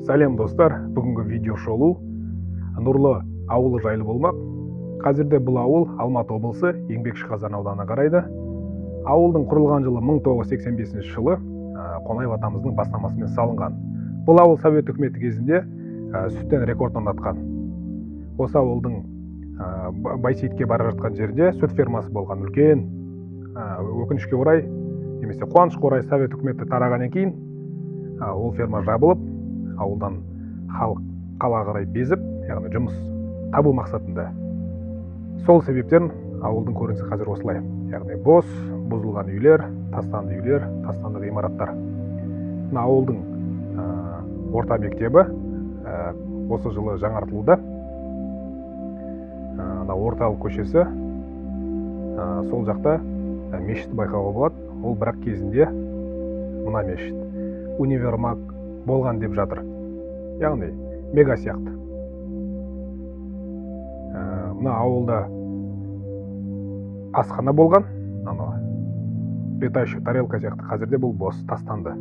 Сәлем достар, бүгінгі видео шолу Нұрлы ауылы жайлы болмақ. Қазірде бұл ауыл Алматы облысы Еңбекшіқазған ауданына қарайды. Ауылдың құрылған жылы 1985 жылы Қонаев атамыздың бастамасымен салынған. Бұл ауыл Совет үкіметі кезінде сүттен рекорд орнатқан. Осы ауылдың Байсейітке бара жатқан жерде сүт фермасы болған. Үлкен, өкінішке орай, немесе қуанышқа орай Совет үкіметі тарағаннан кейін ол ферма жабылып, ауылдан халық қалаға қарай безіп, яғни жұмыс табу мақсатында. Сол себептен ауылдың көрінісі қазір осылай. Яғни бос, бұзылған үйлер, тастанды ғимараттар. Ауылдың орта мектебі осы жылы жаңартылуда. Орталық көшесі, сол жақта мешітті байқауға болады. Ол бірақ кезінде мына мешіт универмаг болған деп жатыр. Яғни мега сияқты. Мына ауылда асхана болған, летающий тарелка сияқты. Қазірде бұл бос, тастанды.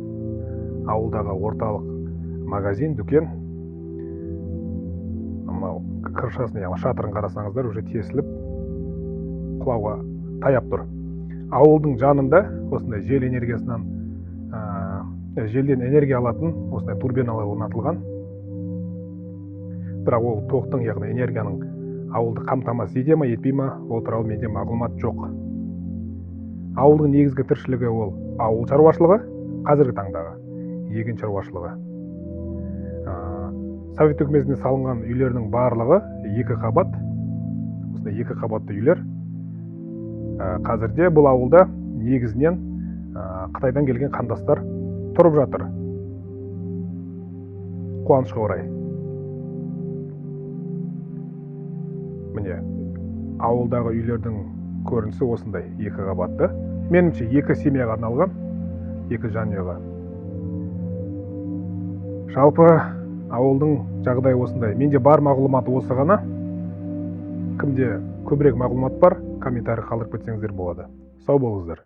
Ауылдағы орталық магазин, дүкен. Крышасын, яғни шатырын қарасаңыздар, уже тесіліп құлауға таяп тұр. Ауылдың жанында осындай жел энергиясынан желден энергия алатын осындай турбиналар орнатылған. Бірақ ол тоқтың, яғни энергияның ауылды қамтамасыз ете ме, етпей ме, ол туралы менде мағлұмат жоқ. Ауылдың негізгі тіршілігі ол ауыл шаруашылығы, қазіргі таңдағы егін шаруашылығы. Совет үкіметінде салынған үйлердің барлығы екі қабат. Осындай екі қабатты үйлер. Қазірде бұл ауылда негізінен Қытайдан келген қандастар тұрып жатыр. Қуанышқа орай. Міне, ауылдағы үйлердің көрінісі осындай, екі қабатты. Меніңше, екі семьяға арналған, екі жанұяға. Жалпы ауылдың жағдайы осындай. Менде бар мағлұмат осы ғана. Кімде көбірек мағлұмат бар, комментарий қалдырып кетсеңіздер болады. Сау болыңыздар.